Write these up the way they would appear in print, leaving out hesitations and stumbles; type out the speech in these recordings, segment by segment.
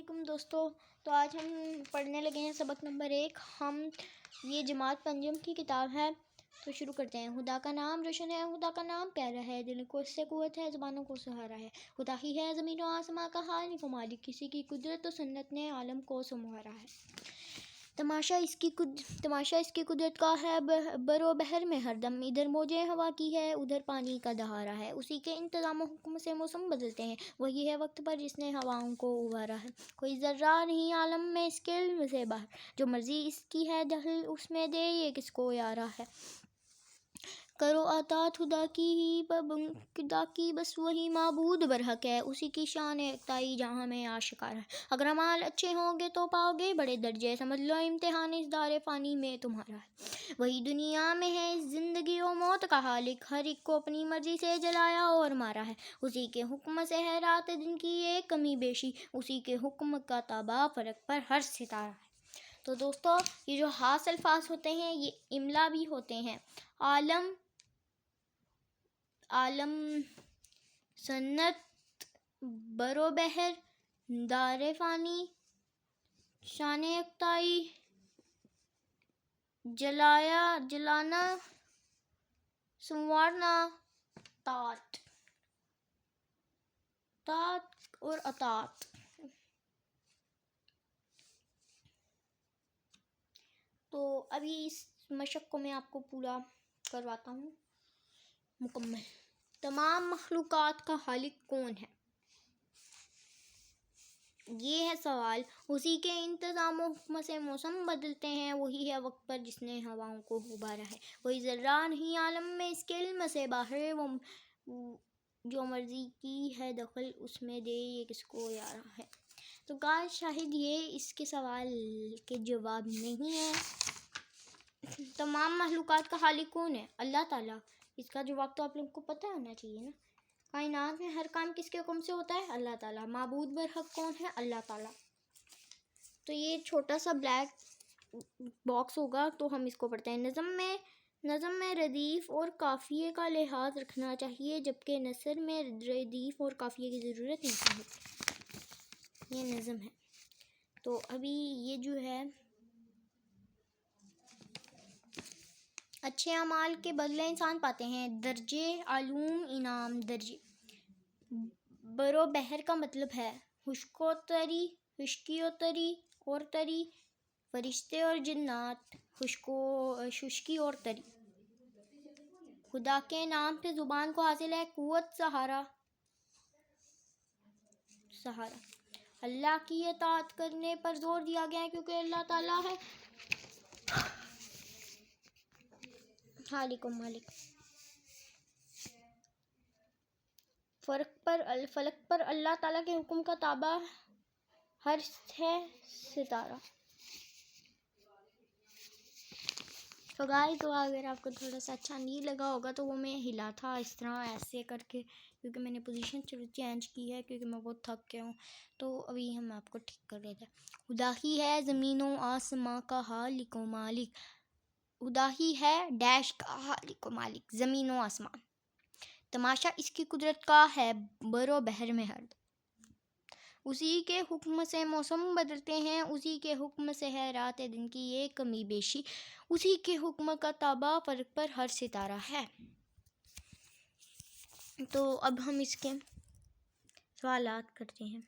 वालेकुम दोस्तों। तो आज हम पढ़ने लगे हैं सबक नंबर 1। हम ये जमात पंजम की किताब है, तो शुरू करते हैं। खुदा का नाम रोशन है, खुदा का नाम प्यारा है, दिल को इससे कुव्वत है, ज़बानों को सहारा है। खुदा ही है ज़मीन और आसमां का खालिक व मालिक, किसी की कुदरत और सुन्नत ने आलम को संवारा है। तमाशा इसकी कुदरत का है बरो बहर में हरदम, इधर मौजे हवा की है, उधर पानी का दहारा है। उसी के इंतज़ाम और हुक्म से मौसम बदलते हैं, वही है वक्त पर जिसने हवाओं को उबारा है। कोई ज़र्रा नहीं आलम में इसके इल्म से बाहर, जो मर्ज़ी इसकी है दखल उसमें दे ये किसको यारा है। करो अतात खुदा की बस वही माबूद बरहक है, उसी की शान एकताई जहाँ में आशिकार है। अगर अमाल अच्छे होंगे तो पाओगे बड़े दर्जे, समझ लो इम्तिहान इस दारे फ़ानी में तुम्हारा है। वही दुनिया में है इस ज़िंदगी और मौत का हालिक, हर एक को अपनी मर्ज़ी से जलाया और मारा है। उसी के हुक्म से है रात दिन की एक कमी बेशी, उसी के हुक्म का ताबा फ़र्क पर हर सितारा है। तो दोस्तों, ये जो हास अल्फाज होते हैं ये इमला भी होते हैं। आलम, सन्नत, बरो बहर, दारे फ़ानी, शान यकताई, जलाना, संवारना, तात और अतात। तो अभी इस मशक को मैं आपको पूरा करवाता हूँ मुकम्मल। तमाम मखलूक़ात का खालिक कौन है, ये है सवाल। उसी के इंतज़ाम और हुक्म से मौसम बदलते हैं, वही है वक्त पर जिसने हवाओं को उबारा है। कोई ज़र्रा नहीं आलम में इसके इल्म से बाहर, वो जो मर्ज़ी की है दखल उसमें दे ये किसको यारा है। तो गाइस, शायद ये इसके सवाल के जवाब नहीं है। तमाम मखलूक़ात का खालिक कौन है? अल्लाह ताला। इसका जवाब तो आप लोगों को पता होना चाहिए ना। कायनात में हर काम किसके हुक्म से होता है? अल्लाह ताला। माबूद बरहक कौन है? अल्लाह ताला। तो ये छोटा सा ब्लैक बॉक्स होगा, तो हम इसको पढ़ते हैं। नज़म में रदीफ़ और काफ़िए का लिहाज रखना चाहिए, जबकि नसर में रदीफ़ और काफ़िए की ज़रूरत नहीं है। ये नज़म है। तो अभी ये जो है, अच्छे अमाल के बदले इंसान पाते हैं दर्जे आलूम इनाम दर्जे। बरो बहर का मतलब है खुश्की और तरी, फरिश्ते और जिन्नात, खुश्की और तरी। खुदा के नाम से ज़ुबान को हासिल है कुव्वत, सहारा। अल्लाह की इताअत करने पर जोर दिया गया है, क्योंकि अल्लाह ताला है खालिक व मालिक। फलक पर अल्लाह ताला के हुक्म का ताबा हर है सितारा। तो गाइस, तो अगर आपको थोड़ा सा अच्छा नहीं लगा होगा तो वो मैं हिला था इस तरह ऐसे करके, क्योंकि मैंने पोजीशन चेंज की है, क्योंकि मैं बहुत थक गया हूँ। तो अभी हम आपको ठीक कर देते हैं। खुदा ही है ज़मीनों आसमां का खालिक व मालिक। खुदा ही है डैश का खालिक व मालिक, ज़मीनों आसमान। तमाशा इसकी कुदरत का है बरो बहर में हर, उसी के हुक्म से मौसम बदलते हैं, उसी के हुक्म से है रात दिन की ये कमी बेशी, उसी के हुक्म का ताबा फ़र्क पर हर सितारा है। तो अब हम इसके सवालात करते हैं।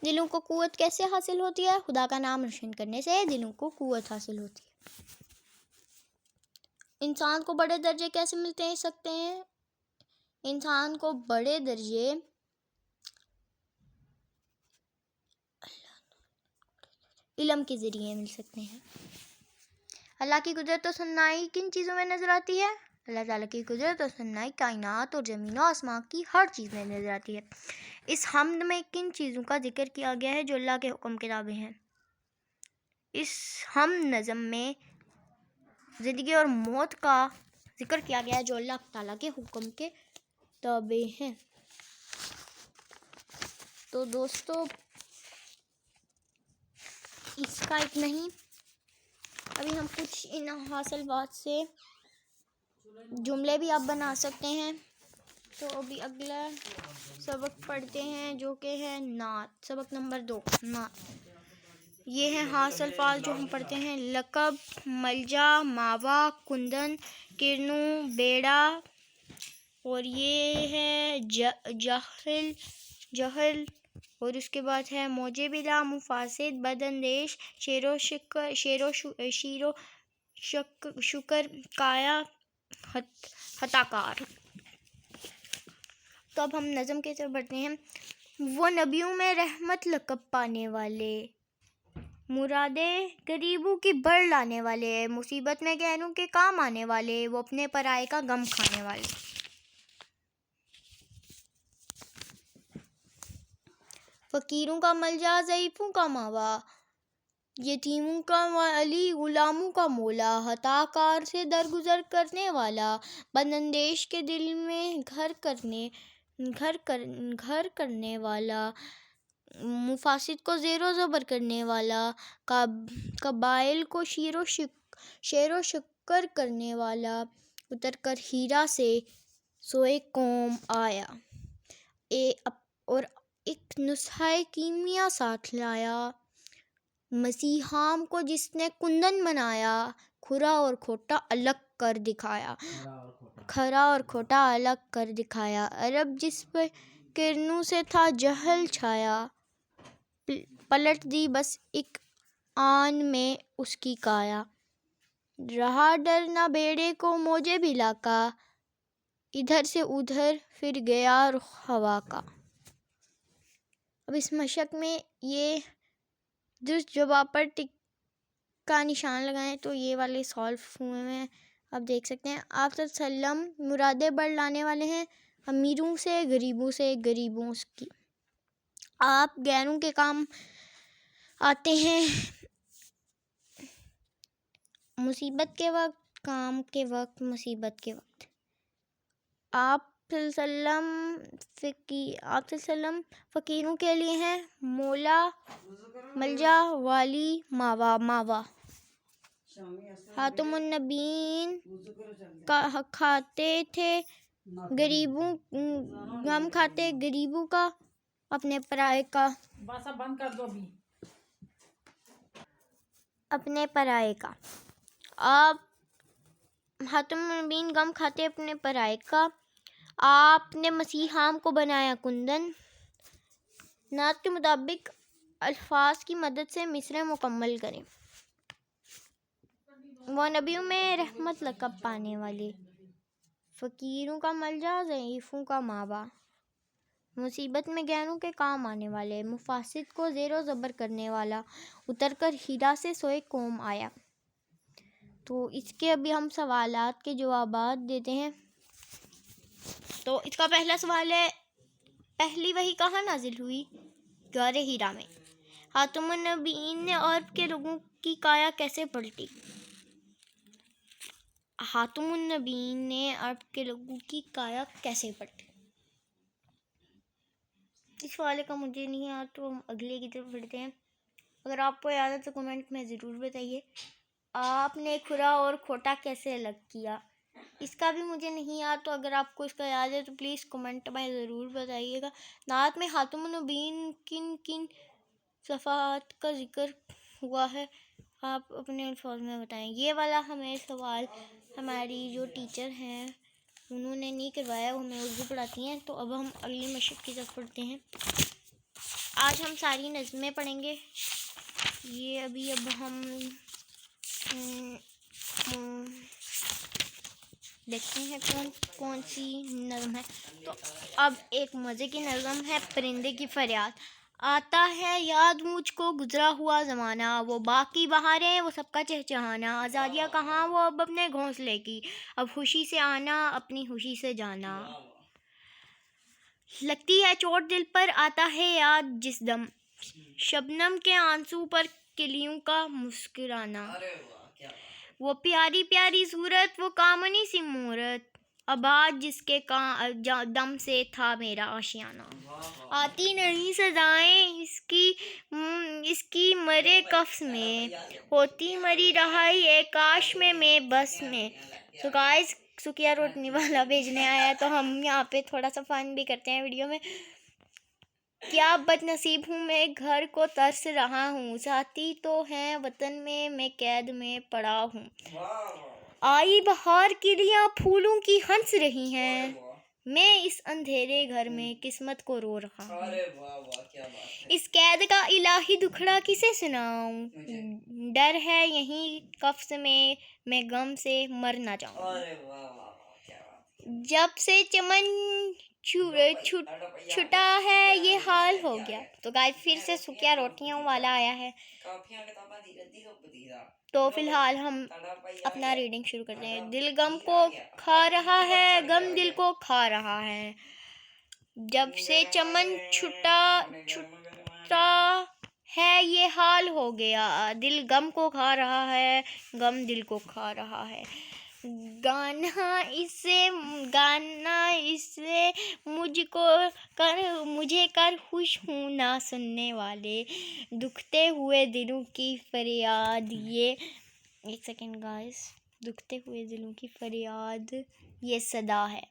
दिलों को कुव्वत कैसे हासिल होती है? खुदा का नाम रोशन करने से दिलों को कुव्वत हासिल होती है। इंसान को बड़े दर्जे कैसे मिलते सकते हैं? इंसान को बड़े दर्जे इल्म के ज़रिए मिल सकते हैं। अल्लाह की कुदरत और सन्नाई किन चीज़ों में नज़र आती है? अल्लाह ताला की कुदरत और सन्नाई कायनात और ज़मीन और आसमान की हर चीज़ में नज़र आती है। इस हम्द में किन चीज़ों का जिक्र किया गया है जो अल्लाह के हुक्म के ताबे हैं? इस हम नज़म में ज़िंदगी और मौत का जिक्र किया गया है जो अल्लाह ताला के हुक्म के ताबे हैं। तो दोस्तों, इसका इतना ही। अभी हम कुछ इन हासिल बात से जुमले भी आप बना सकते हैं। तो अभी अगला सबक पढ़ते हैं जो कि है नात, सबक नंबर 2 नात। ये है हास अल्फाज जो हम पढ़ते हैं। लकब, मलजा, मावा, कुंदन, किरनू, बेड़ा, और ये है जहल, और उसके बाद है मौजे बिला, मुफासिद, बदअंदेश, शुकर, काया, हताकार। तो अब हम नज़म की तरफ बढ़ते हैं। वो नबियों में रहमत लक़ब पाने वाले, मुरादे गरीबों की बढ़ लाने वाले, मुसीबत में गैरों के काम आने वाले, वो अपने पराये का गम खाने वाले। फ़कीरों का मलजा, ज़ईफ़ों का मावा, यतीमों का अली, गुलामों का मौला, हताकार से दरगुजर करने वाला, बदअंदेश के दिल में घर करने वाला, मुफासिद को ज़ेरो ज़बर करने वाला, कबाइल को शेरो शक्कर करने वाला, उतर कर हीरा से सोए कौम आया, और एक नुस्ख़ा कीमिया साथ लाया, मसीहाम को जिसने कुंदन बनाया, खरा और खोटा अलग कर दिखाया, अरब जिस पर किरनों से था जहल छाया, पलट दी बस एक आन में उसकी काया, रहा डर न बेड़े को मौजे बिला का, इधर से उधर फिर गया रुख हवा का। अब इस मशक में ये जिस जवाब पर टिक का निशान लगाएं तो ये वाले सॉल्व हुए हैं, आप देख सकते हैं। आप सल्लम मुरादे बढ़ लाने वाले हैं, अमीरों से, गरीबों की। आप गैरों के काम आते हैं, मुसीबत के वक्त, काम के वक्त, मुसीबत के वक्त। आप सल्लम फ़कीरों के लिए हैं, मौला, मलजा, वाली, मावा। खातमुन नबीन का खाते थे गरीबों, गम खाते गरीबों का, अपने पराये का, आप खातमुन नबीन गम खाते अपने पराये का, आपने मसीहाम को बनाया कुंदन। नात के मुताबिक अल्फाज की मदद से मिसरे मुकम्मल करें। वो नबियों में रहमत लक़ब पाने वाले, फ़कीरों का मलजा, ज़ईफ़ों का मावा, मुसीबत में गैरों के काम आने वाले, मुफासिद को ज़ेरो ज़बर करने वाला, उतर कर हीरा से सोए कौम आया। तो इसके अभी हम सवालात के जवाबात देते हैं। तो इसका पहला सवाल है, पहली वही कहाँ नाजिल हुई? गारे हीरा में। खातमुन नबीयीन ने अरब के लोगों की काया कैसे पलटी? खातमुन नबीयीन ने अरब के लोगों की काया कैसे पलटी? इस वाले का मुझे नहीं याद, तो हम अगले की तरफ बढ़ते हैं। अगर आपको याद है तो कमेंट में ज़रूर बताइए। आपने खुरा और खोटा कैसे अलग किया? इसका भी मुझे नहीं याद, तो अगर आपको इसका याद है तो प्लीज़ कमेंट में ज़रूर बताइएगा। नात में खातमुन नबीयीन किन सफ़ात का जिक्र हुआ है, आप अपने अल्फाज में बताएं। ये वाला हमें सवाल हमारी जो टीचर हैं उन्होंने नहीं करवाया, वो हमें उर्दू पढ़ाती हैं। तो अब हम अगली मशक की तरफ पढ़ते हैं। आज हम सारी नज़में पढ़ेंगे। ये अभी अब हम देखते हैं कौन सी नज़म है। तो अब एक मज़े की नज़म है, परिंदे की फरियाद। आता है याद मुझको गुजरा हुआ ज़माना, वो बाकी बहारें वो सबका चहचहाना, आज़ादियाँ कहाँ वो अब अपने घोंसले की, अब खुशी से आना अपनी खुशी से जाना। लगती है चोट दिल पर, आता है याद जिस दम, शबनम के आंसू पर किलियों का मुस्कुराना, वो प्यारी प्यारी सूरत, वो कामनी सी मूरत, आबाद जिसके दम से था मेरा आशियाना। आती नहीं सजाएं इसकी मरे कफ्स में, होती मरी रहाई एक काश में मैं बस में। तो गाइस, सुखिया रोटनी वाला भेजने आया है, तो हम यहाँ पे थोड़ा सा फन भी करते हैं वीडियो में। क्या बदनसीब हूँ मैं, घर को तरस रहा हूँ, साथी तो हैं वतन में, मैं कैद में पड़ा हूँ। आई बहार किलियाँ फूलों की हंस रही हैं, मैं इस अंधेरे घर में किस्मत को रो रहा हूँ। इस कैद का इलाही दुखड़ा किसे सुनाऊं, डर है यहीं कफ्स में, मैं गम से मर ना जाऊं। जब से चमन छुटा है ये हाल हो गया। तो गाइस फिर से सुखिया रोटियों वाला आया है, तो फिलहाल हम अपना रीडिंग शुरू करते हैं। दिल गम को खा रहा है, गम दिल को खा रहा है, जब से चमन छुटा है ये हाल हो गया। दिल गम को खा रहा है, गम दिल को खा रहा है। गाना इससे मुझे कर खुश हूँ ना सुनने वाले, दुखते हुए दिलों की फरियाद ये, एक सेकेंड गाइस, दुखते हुए दिलों की फरियाद ये सदा है।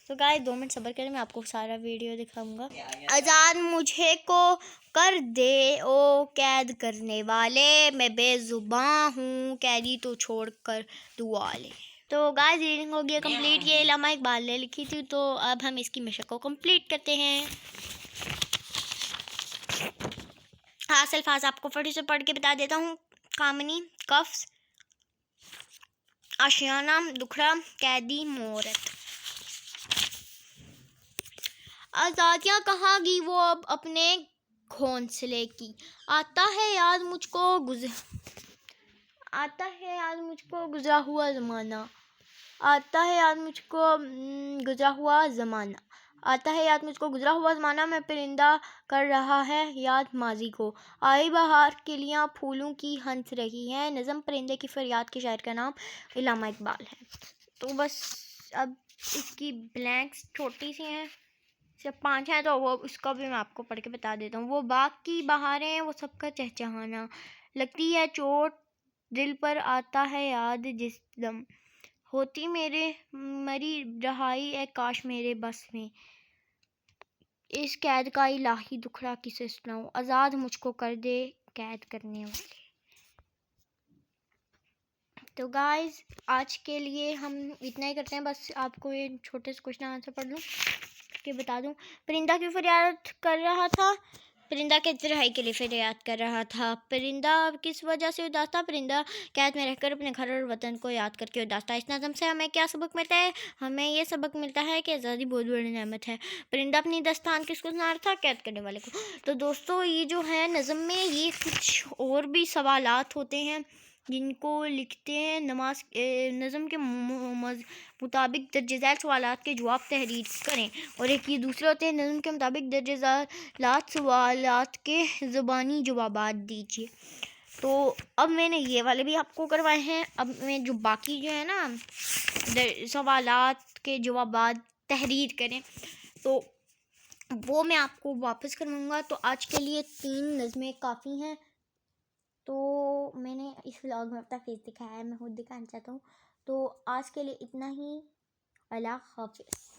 तो गाइस 2 मिनट सब्र करें, मैं आपको सारा वीडियो दिखाऊंगा। आजाद मुझे को कर दे ओ कैद करने वाले, मैं बेजुबां हूँ कैदी तो छोड़ कर दुआ ले। तो गाइस रीडिंग हो गया कंप्लीट। ये इल्लामा इकबाल ने लिखी थी, तो अब हम इसकी मशक को कंप्लीट करते हैं। खास अल्फाज आपको फटी से पढ़ के बता देता हूँ। कामनी, कफ्स, आशियाना, दुखड़ा, कैदी, मोहरत। आज़ादियाँ कहाँ गई वो अब अपने घोंसले की, आता है याद मुझको गुजरा हुआ ज़माना, आता है याद मुझको गुजरा हुआ ज़माना, आता है याद मुझको गुजरा हुआ ज़माना, मैं परिंदा कर रहा है याद माजी को। आई बहार किलियाँ फूलों की हंस रही हैं, नज़म परिंदे की फरियाद के शायर का नाम इल्लामा इकबाल है। तो बस अब इसकी ब्लैंक्स छोटी सी हैं, सिर्फ 5 हैं, तो वो उसका भी मैं आपको पढ़ के बता देता हूँ। वो बाग की बहारें हैं, वो सबका चहचहाना, लगती है चोट दिल पर, आता है याद जिस दम, होती मेरे मरी रहाई ए काश मेरे बस में, इस कैद का इलाही दुखड़ा किसे सुनाऊं, आज़ाद मुझको कर दे कैद करने वाले। तो गाइस आज के लिए हम इतना ही करते हैं। बस आपको ये छोटे से क्वेश्चन आंसर पढ़ लूँ कि बता दूं। परिंदा क्यों फरियाद कर रहा था, परिंदा कैद रिहाई के लिए फरियाद कर रहा था। परिंदा किस वजह से उदास था, परिंदा कैद में रहकर अपने घर और वतन को याद करके उदास था। इस नज़म से हमें क्या सबक मिलता है, हमें ये सबक मिलता है कि आज़ादी बहुत बड़ी नेमत है। परिंदा अपनी दास्तान किसको सुना रहा था, कैद करने वाले को। तो दोस्तों ये जो है नज़म में ये कुछ और भी सवालात होते हैं जिनको लिखते हैं नज़म के मुताबिक दर्ज झैल सवालात के जवाब तहरीर करें, और एक ये दूसरे होते हैं नज़म के मुताबिक दर्ज झैल सवालात के ज़बानी जवाबात दीजिए। तो अब मैंने ये वाले भी आपको करवाए हैं। अब मैं जो बाकी जो है ना सवालात के जवाबात तहरीर करें, तो वो मैं आपको वापस करवाऊँगा। तो आज के लिए 3 नज़में काफ़ी हैं। तो मैंने इस व्लॉग में अपना फेस दिखाया है, मैं खुद दिखाना चाहता हूँ। तो आज के लिए इतना ही। अल्लाह हाफ़िज़।